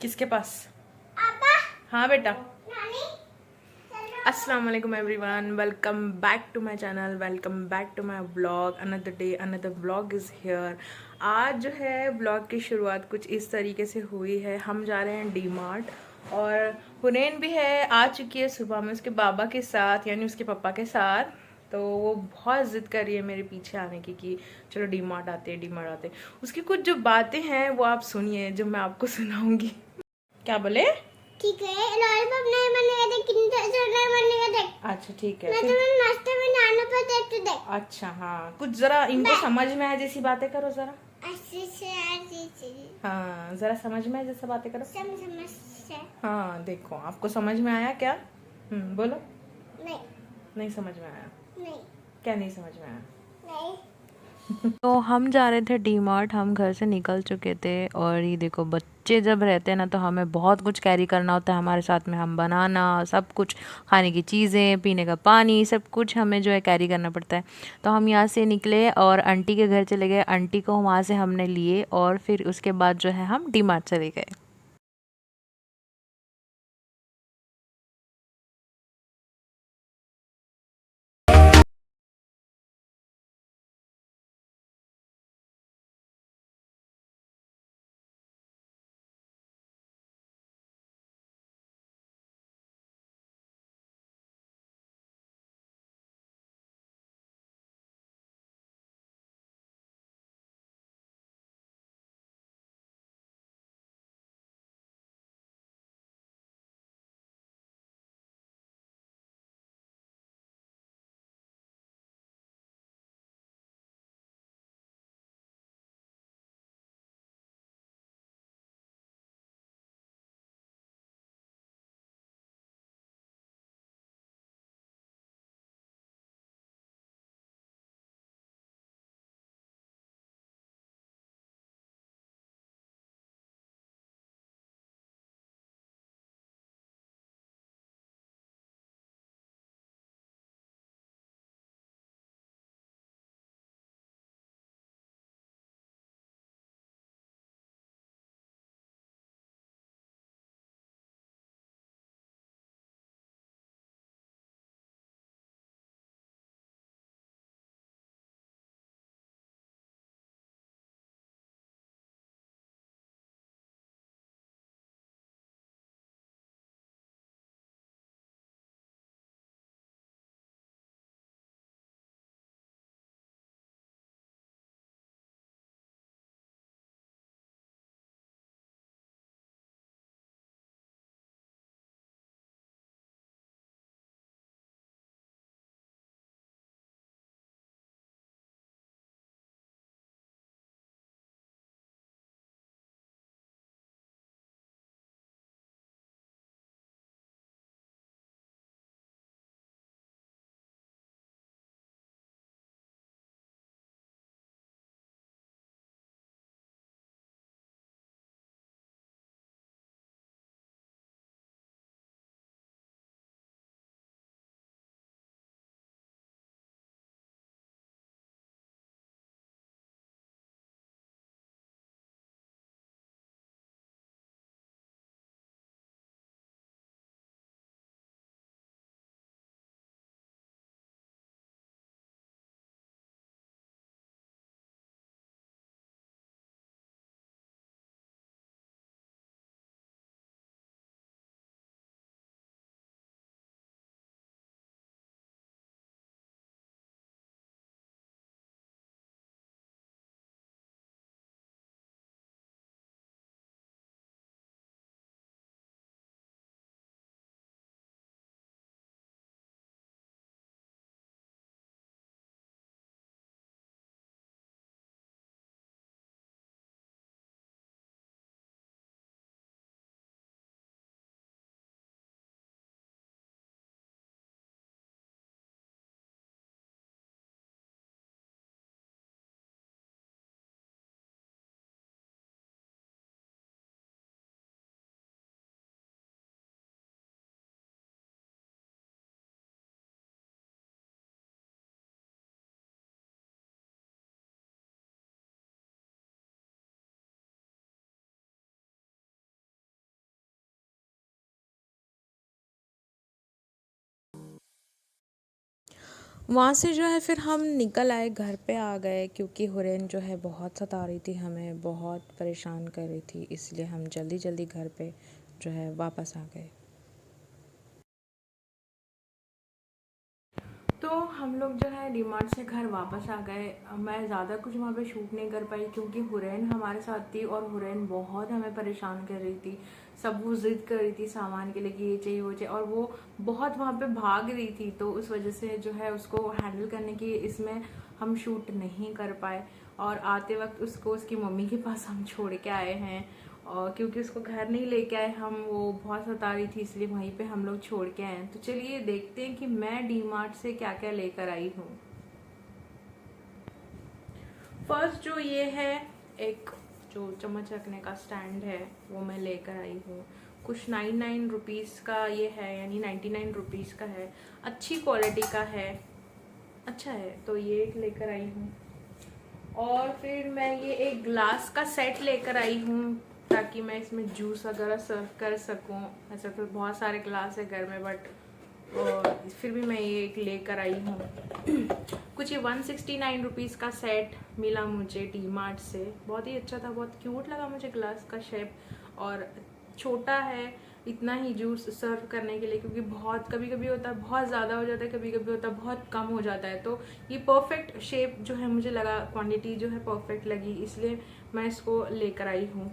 किसके पास? पापा। हाँ बेटा। नानी। अस्सलाम वालेकुम everyone, welcome back to my channel, welcome back to my vlog. Another day another vlog is here. आज जो है व्लॉग की शुरुआत कुछ इस तरीके से हुई है। हम जा रहे हैं डी मार्ट और हुनैन भी है, आ चुकी है सुबह में उसके बाबा के साथ, यानी उसके पापा के साथ। तो वो बहुत ज़िद कर रही है मेरे पीछे आने की कि चलो डी मार्ट आते हैं, डी मार्ट आते हैं। उसकी कुछ जो बातें हैं वो आप सुनिए, जो मैं आपको सुनाऊंगी। क्या बोले? ठीक है, लॉलीपॉप नहीं बनेगा देख, किंडर जॉय नहीं बनेगा देख। अच्छा ठीक है मैं फिर। तुम्हें नाश्ते में नानू पे देख तो देख। अच्छा हाँ, कुछ जरा इनको समझ में आए जैसी बातें करो जरा। ऐसे से ऐसे से हाँ जरा समझ में आए जैसा बातें करो। समझ। हाँ देखो, आपको समझ में आया क्या? बोलो। नहीं नहीं समझ में आया? नहीं क्या नहीं समझ में आया? नहीं। तो हम जा रहे थे डी मार्ट, हम घर से निकल चुके थे और ये देखो बच्चे जब रहते हैं ना तो हमें बहुत कुछ कैरी करना होता है हमारे साथ में। हम बनाना सब कुछ, खाने की चीज़ें, पीने का पानी, सब कुछ हमें जो है कैरी करना पड़ता है। तो हम यहाँ से निकले और आंटी के घर चले गए। आंटी को वहाँ से हमने लिए और फिर उसके बाद जो है हम डी मार्ट चले गए। वहाँ से जो है फिर हम निकल आए, घर पे आ गए क्योंकि हुरैन जो है बहुत सता रही थी, हमें बहुत परेशान कर रही थी, इसलिए हम जल्दी जल्दी घर पे जो है वापस आ गए। तो हम लोग जो है डीमार्ट से घर वापस आ गए। मैं ज़्यादा कुछ वहाँ पे शूट नहीं कर पाई क्योंकि हुरैन हमारे साथ थी और हुरैन बहुत हमें परेशान कर रही थी। सब वो ज़िद कर रही थी सामान के लिए कि ये चाहिए वो चाहिए, और वो बहुत वहाँ पे भाग रही थी, तो उस वजह से जो है उसको हैंडल करने की इसमें हम शूट नहीं कर पाए। और आते वक्त उसको उसकी मम्मी के पास हम छोड़ के आए हैं, और क्योंकि उसको घर नहीं लेके आए हम, वो बहुत सता रही थी, इसलिए वहीं पे हम लोग छोड़ के आए हैं। तो चलिए देखते हैं कि मैं डीमार्ट से क्या क्या लेकर आई हूँ। फर्स्ट जो ये है, एक जो चम्मच रखने का स्टैंड है वो मैं लेकर आई हूँ। कुछ 99 रुपीज़ का ये है, यानी 99 रुपीज़ का है, अच्छी क्वालिटी का है, अच्छा है, तो ये एक लेकर आई हूँ। और फिर मैं ये एक ग्लास का सेट लेकर आई हूँ ताकि मैं इसमें जूस वगैरह सर्व कर सकूँ। ऐसा तो बहुत सारे ग्लास है घर में, बट और फिर भी मैं ये एक लेकर आई हूँ। कुछ ये 169 रुपीज़ का सेट मिला मुझे डी मार्ट से, बहुत ही अच्छा था, बहुत क्यूट लगा मुझे ग्लास का शेप, और छोटा है इतना ही जूस सर्व करने के लिए, क्योंकि बहुत कभी कभी होता है बहुत ज़्यादा हो जाता है, कभी कभी होता है बहुत कम हो जाता है। तो ये परफेक्ट शेप जो है मुझे लगा, क्वांटिटी जो है परफेक्ट लगी, इसलिए मैं इसको लेकर आई हूँ।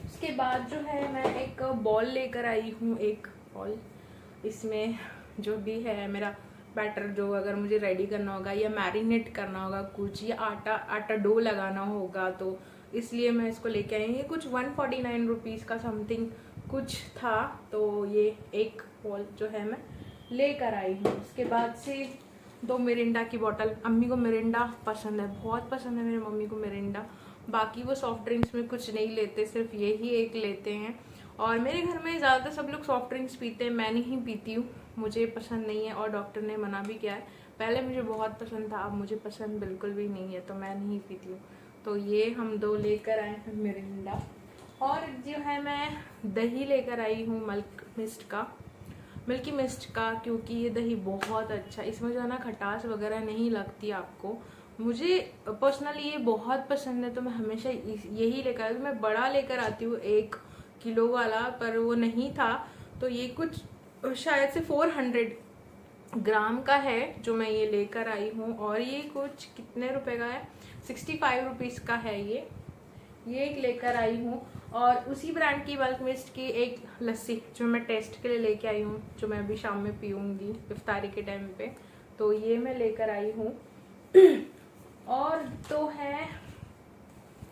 उसके बाद जो है मैं एक बॉल लेकर आई हूँ, एक बॉल, इसमें जो भी है मेरा बैटर, जो अगर मुझे रेडी करना होगा या मैरिनेट करना होगा कुछ, या आटा डो लगाना होगा, तो इसलिए मैं इसको लेके आई हूँ। ये कुछ 149 रुपीज़ का समथिंग कुछ था, तो ये एक बॉल जो है मैं लेकर आई हूँ। उसके बाद से 2 मिरिंडा की बोतल, अम्मी को मिरिंडा पसंद है, बहुत पसंद है मेरी मम्मी को मिरिंडा। बाकी वो सॉफ्ट ड्रिंक्स में कुछ नहीं लेते, सिर्फ यही एक लेते हैं। और मेरे घर में ज़्यादातर सब लोग सॉफ्ट ड्रिंक्स पीते हैं, मैं नहीं पीती हूँ, मुझे पसंद नहीं है, और डॉक्टर ने मना भी किया है। पहले मुझे बहुत पसंद था, अब मुझे पसंद बिल्कुल भी नहीं है, तो मैं नहीं पीती हूँ। तो ये हम 2 लेकर आए हैं मिरिंडा। और जो है मैं दही लेकर आई हूँ मिल्की मिस्ट का, क्योंकि ये दही बहुत अच्छा, इसमें जो है ना खटास वगैरह नहीं लगती आपको। मुझे पर्सनली ये बहुत पसंद है, तो मैं हमेशा यही लेकर आती हूँ। मैं बड़ा लेकर आती हूँ 1 किलो वाला, पर वो नहीं था, तो ये कुछ शायद से 400 ग्राम का है जो मैं ये लेकर आई हूँ। और ये कुछ कितने रुपए का है, 65 रुपीज़ का है ये एक लेकर आई हूँ। और उसी ब्रांड की बल्क मिस्ट की एक लस्सी जो मैं टेस्ट के लिए लेके आई हूँ, जो मैं अभी शाम में पीऊँगी इफ्तारी के टाइम पे, तो ये मैं लेकर आई हूँ। और तो है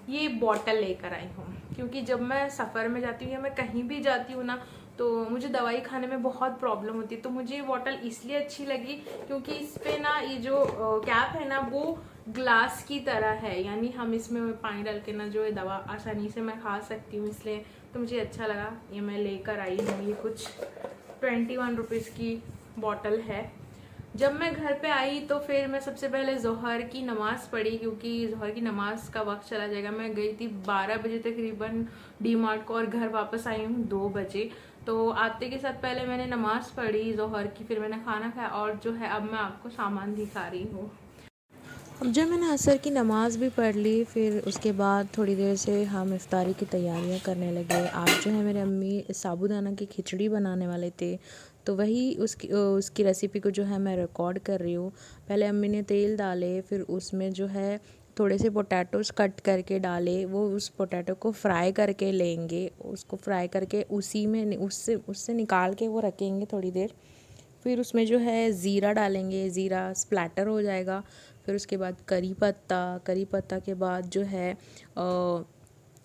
ये बॉटल लेकर आई हूँ, क्योंकि जब मैं सफ़र में जाती हूँ या मैं कहीं भी जाती हूँ ना, तो मुझे दवाई खाने में बहुत प्रॉब्लम होती है। तो मुझे ये बॉटल इसलिए अच्छी लगी क्योंकि इस पे ना ये जो कैप है ना, वो ग्लास की तरह है, यानी हम इसमें पानी डाल के ना जो है दवा आसानी से मैं खा सकती हूँ, इसलिए तो मुझे अच्छा लगा, ये मैं लेकर आई हूँ। ये कुछ 21 रुपीज़ की बॉटल है। जब मैं घर पे आई तो फिर मैं सबसे पहले ज़ोहर की नमाज़ पढ़ी, क्योंकि ज़ोहर की नमाज़ का वक्त चला जाएगा। मैं गई थी 12 बजे तकरीबन डी मार्ट को, और घर वापस आई हूँ 2 बजे। तो आते के साथ पहले मैंने नमाज़ पढ़ी ज़ोहर की, फिर मैंने खाना खाया, और जो है अब मैं आपको सामान दिखा रही हूँ। अब जब मैंने असर की नमाज़ भी पढ़ ली, फिर उसके बाद थोड़ी देर से हम इफ़्तारी की तैयारियां करने लगे। आज जो है मेरे अम्मी साबूदाना की खिचड़ी बनाने वाले थे, तो वही उसकी रेसिपी को जो है मैं रिकॉर्ड कर रही हूँ। पहले अम्मी ने तेल डाले, फिर उसमें जो है थोड़े से पोटैटोज़ कट करके डाले, वो उस पोटैटो को फ्राई करके लेंगे, उसको फ्राई करके उसी में उससे निकाल के वो रखेंगे थोड़ी देर। फिर उसमें जो है ज़ीरा डालेंगे, ज़ीरा स्प्लैटर हो जाएगा। फिर उसके बाद करी पत्ता के बाद जो है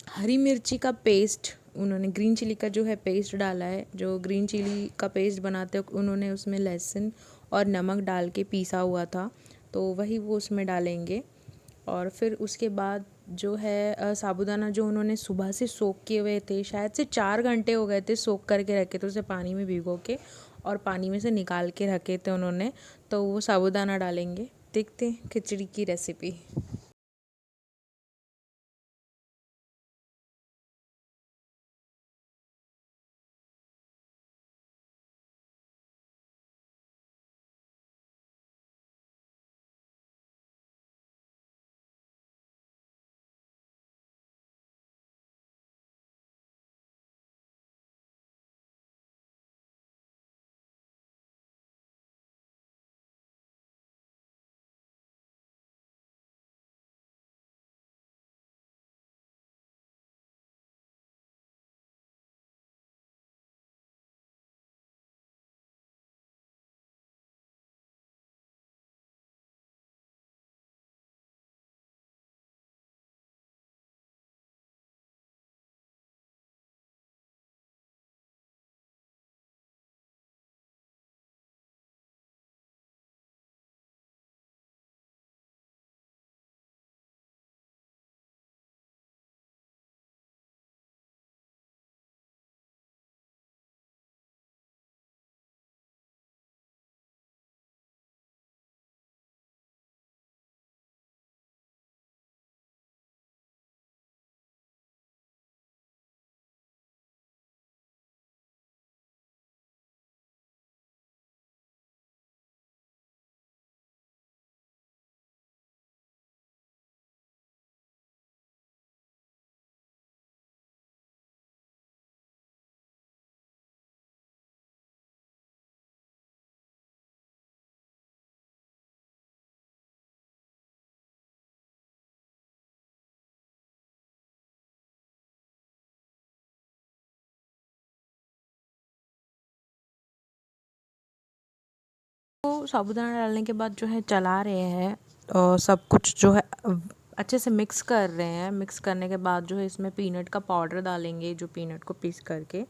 हरी मिर्ची का पेस्ट, उन्होंने ग्रीन चिली का जो है पेस्ट डाला है, जो ग्रीन चिली का पेस्ट बनाते हैं उन्होंने उसमें लहसुन और नमक डाल के पीसा हुआ था, तो वही वो उसमें डालेंगे। और फिर उसके बाद जो है साबूदाना जो उन्होंने सुबह से सोख किए हुए थे, शायद से 4 घंटे हो गए थे सोख करके रखे थे, उसे पानी में भिगो के और पानी में से निकाल के रखे थे उन्होंने, तो वो साबूदाना डालेंगे। देखते हैं खिचड़ी की रेसिपी। तो साबूदाना डालने के बाद जो है चला रहे हैं और सब कुछ जो है अच्छे से मिक्स कर रहे हैं। मिक्स करने के बाद जो है इसमें पीनट का पाउडर डालेंगे, जो पीनट को पीस करके,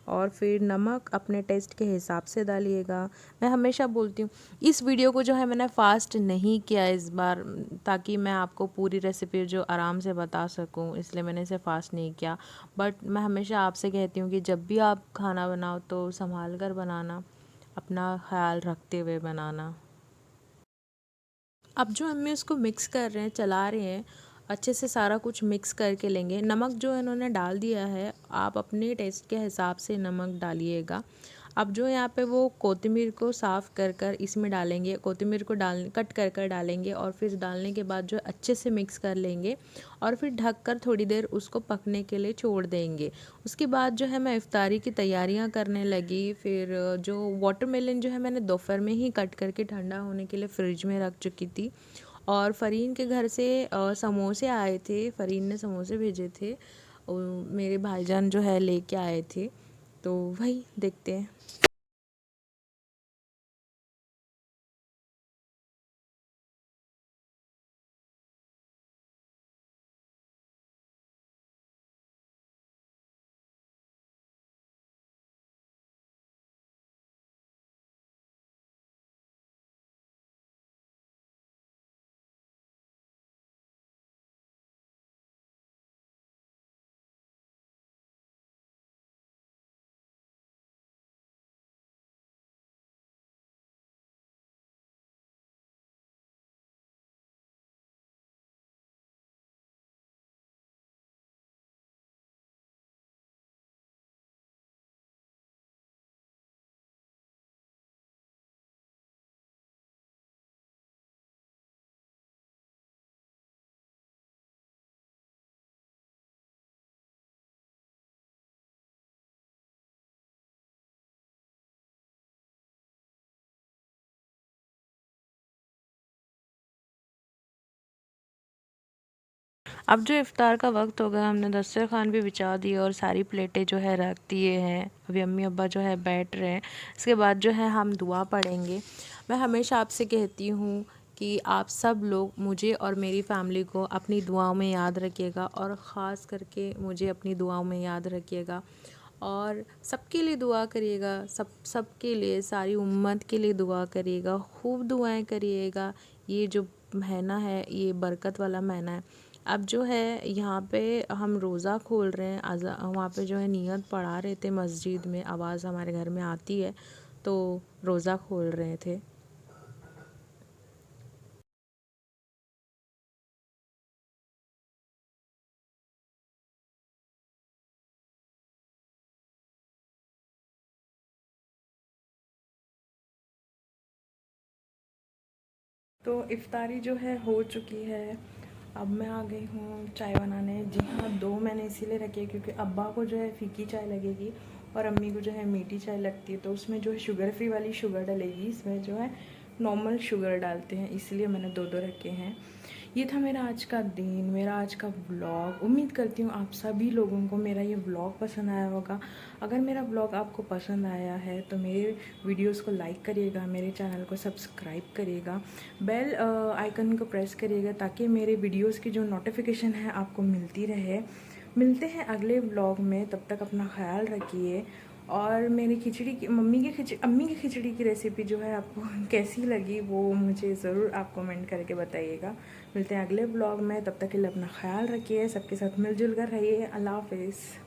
और फिर नमक अपने टेस्ट के हिसाब से डालिएगा। मैं हमेशा बोलती हूँ, इस वीडियो को जो है मैंने फ़ास्ट नहीं किया इस बार, ताकि मैं आपको पूरी रेसिपी जो आराम से बता सकूँ, इसलिए मैंने इसे फ़ास्ट नहीं किया। बट मैं हमेशा आपसे कहती हूँ कि जब भी आप खाना बनाओ तो संभाल कर बनाना, अपना ख्याल रखते हुए बनाना। अब जो हम इसको मिक्स कर रहे हैं, चला रहे हैं, अच्छे से सारा कुछ मिक्स करके लेंगे। नमक जो इन्होंने डाल दिया है, आप अपने टेस्ट के हिसाब से नमक डालिएगा। अब जो यहाँ पे वो कोथिमीर को साफ़ कर कर इसमें डालेंगे, कोथिमीर को कट कर कर डालेंगे, और फिर डालने के बाद जो अच्छे से मिक्स कर लेंगे और फिर ढक कर थोड़ी देर उसको पकने के लिए छोड़ देंगे। उसके बाद जो है मैं इफ्तारी की तैयारियाँ करने लगी। फिर जो वाटरमेलन जो है मैंने दोपहर में ही कट करके ठंडा होने के लिए फ्रिज में रख चुकी थी। और फ़रीन के घर से समोसे आए थे, फ़रीन ने समोसे भेजे थे, मेरे भाईजान जो है लेके आए थे, तो वही देखते हैं। अब जो इफ्तार का वक्त हो गया, हमने दस्तरखान भी बिछा दिया और सारी प्लेटें जो है रख दिए हैं। अभी अम्मी अब्बा जो है बैठ रहे हैं। इसके बाद जो है हम दुआ पढ़ेंगे। मैं हमेशा आपसे कहती हूँ कि आप सब लोग मुझे और मेरी फैमिली को अपनी दुआओं में याद रखिएगा, और ख़ास करके मुझे अपनी दुआओं में याद रखिएगा, और सबके लिए दुआ करिएगा, सबके लिए, सारी उम्मत के लिए दुआ करिएगा, खूब दुआएं करिएगा। ये जो महीना है ये बरकत वाला महीना है। अब जो है यहाँ पे हम रोज़ा खोल रहे हैं, वहाँ पे जो है नियत पढ़ा रहे थे मस्जिद में, आवाज़ हमारे घर में आती है, तो रोज़ा खोल रहे थे। तो इफ्तारी जो है हो चुकी है। अब मैं आ गई हूँ चाय बनाने। जी हाँ, 2 मैंने इसीलिए रखी है क्योंकि अब्बा को जो है फीकी चाय लगेगी और अम्मी को जो है मीठी चाय लगती है, तो उसमें जो है शुगर फ्री वाली शुगर डलेगी, इसमें जो है नॉर्मल शुगर डालते हैं, इसलिए मैंने 2 रखे हैं। ये था मेरा आज का दिन, मेरा आज का व्लॉग। उम्मीद करती हूँ आप सभी लोगों को मेरा ये व्लॉग पसंद आया होगा। अगर मेरा व्लॉग आपको पसंद आया है तो मेरे वीडियोस को लाइक करिएगा, मेरे चैनल को सब्सक्राइब करिएगा, बेल आइकन को प्रेस करिएगा, ताकि मेरे वीडियोस की जो नोटिफिकेशन है आपको मिलती रहे। मिलते हैं अगले व्लॉग में, तब तक अपना ख्याल रखिए। और मेरी खिचड़ी की अम्मी की खिचड़ी की रेसिपी जो है आपको कैसी लगी वो मुझे ज़रूर आप कमेंट करके बताइएगा। मिलते हैं अगले ब्लॉग में, तब तक के लिए अपना ख्याल रखिए, सबके साथ मिलजुल कर रहिए। अल्लाह हाफिज़।